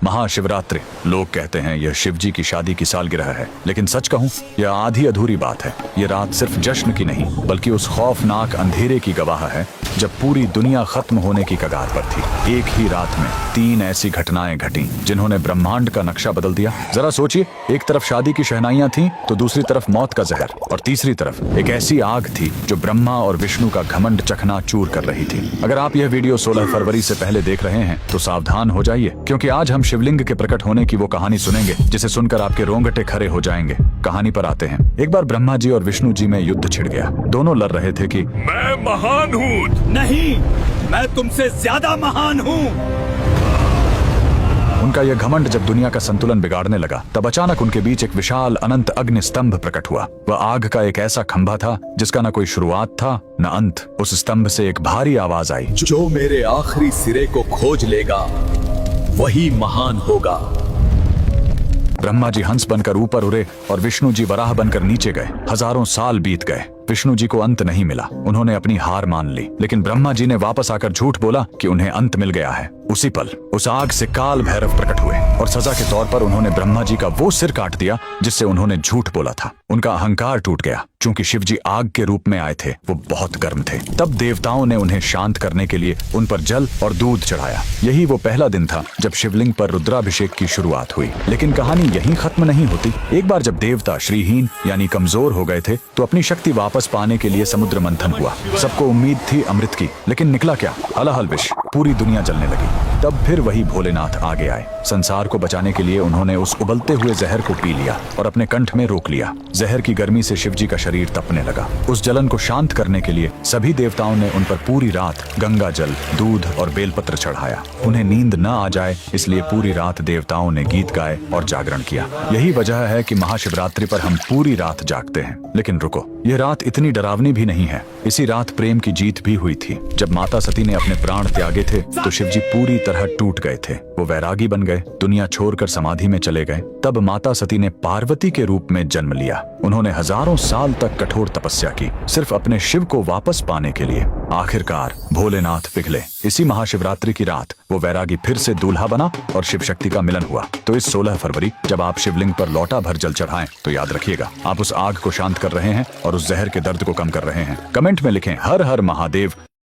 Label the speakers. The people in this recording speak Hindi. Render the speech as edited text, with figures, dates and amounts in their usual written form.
Speaker 1: महाशिवरात्रि। लोग कहते हैं यह शिवजी की शादी की सालगिरह है, लेकिन सच कहूं यह आधी अधूरी बात है। ये रात सिर्फ जश्न की नहीं बल्कि उस खौफनाक अंधेरे की गवाह है जब पूरी दुनिया खत्म होने की कगार पर थी। एक ही रात में 3 ऐसी घटनाएं घटी जिन्होंने ब्रह्मांड का नक्शा बदल दिया। जरा सोचिए, एक तरफ शादी की शहनाइयां थीं, तो दूसरी तरफ मौत का जहर, और तीसरी तरफ एक ऐसी आग थी जो ब्रह्मा और विष्णु का घमंड चकनाचूर कर रही थी। अगर आप यह वीडियो 16 फरवरी से पहले देख रहे हैं तो सावधान हो जाइए, क्योंकि आज हम शिवलिंग के प्रकट होने की वो कहानी सुनेंगे जिसे सुनकर आपके रोंगटे खड़े हो जाएंगे। कहानी पर आते हैं। एक बार ब्रह्मा जी और विष्णु जी में युद्ध छिड़ गया। दोनों लड़ रहे थे कि
Speaker 2: मैं महान हूँ।
Speaker 3: नहीं, मैं तुमसे ज्यादा महान हूँ।
Speaker 1: उनका यह घमंड जब दुनिया का संतुलन बिगाड़ने लगा, तब अचानक उनके बीच एक विशाल अनंत अग्नि स्तंभ प्रकट हुआ। वह आग का एक ऐसा खंभा था जिसका न कोई शुरुआत था न अंत। उस स्तंभ से एक भारी आवाज आई,
Speaker 3: जो मेरे आखिरी सिरे को खोज लेगा वही महान होगा।
Speaker 1: ब्रह्मा जी हंस बनकर ऊपर उड़े और विष्णु जी वराह बनकर नीचे गए। हजारों साल बीत गए, विष्णु जी को अंत नहीं मिला। उन्होंने अपनी हार मान ली, लेकिन ब्रह्मा जी ने वापस आकर झूठ बोला कि उन्हें अंत मिल गया है। उसी पल उस आग से काल भैरव प्रकट हुए और सजा के तौर पर उन्होंने ब्रह्मा जी का वो सिर काट दिया जिससे उन्होंने झूठ बोला था। उनका अहंकार टूट गया। चूंकि शिव जी आग के रूप में आए थे, वो बहुत गर्म थे। तब देवताओं ने उन्हें शांत करने के लिए उन पर जल और दूध चढ़ाया। यही वो पहला दिन था जब शिवलिंग पर रुद्राभिषेक की शुरुआत हुई। लेकिन कहानी यहीं खत्म नहीं होती। एक बार जब देवता श्रीहीन यानी कमजोर हो गए थे, तो अपनी शक्ति वापस पाने के लिए समुद्र मंथन हुआ। सबको उम्मीद थी अमृत की, लेकिन निकला क्या? हलाहल विष। पूरी दुनिया जलने लगी। तब फिर वही भोलेनाथ आगे आए। संसार को बचाने के लिए उन्होंने उस उबलते हुए जहर को पी लिया और अपने कंठ में रोक लिया। जहर की गर्मी से शिवजी का शरीर तपने लगा। उस जलन को शांत करने के लिए सभी देवताओं ने उन पर पूरी रात गंगा जल, दूध और बेलपत्र चढ़ाया। उन्हें नींद न आ जाए इसलिए पूरी रात देवताओं ने गीत गाए और जागरण किया। यही वजह है कि महाशिवरात्रि पर हम पूरी रात जागते हैं। लेकिन रुको, यह रात इतनी डरावनी भी नहीं है। इसी रात प्रेम की जीत भी हुई थी। जब माता सती ने अपने प्राण त्यागे थे तो शिवजी पूरी तरह टूट गए थे। वो वैरागी बन गए, दुनिया छोड़कर समाधि में चले गए। तब माता सती ने पार्वती के रूप में जन्म लिया। उन्होंने हजारों साल तक कठोर तपस्या की, सिर्फ अपने शिव को वापस पाने के लिए। आखिरकार भोलेनाथ पिघले। इसी महाशिवरात्रि की रात वो वैरागी फिर से दूल्हा बना और शिव शक्ति का मिलन हुआ। तो इस 16 फरवरी जब आप शिवलिंग पर लोटा भर जल चढ़ाएं, तो याद रखिएगा, आप उस आग को शांत कर रहे हैं और उस जहर के दर्द को कम कर रहे हैं। कमेंट में लिखें हर हर महादेव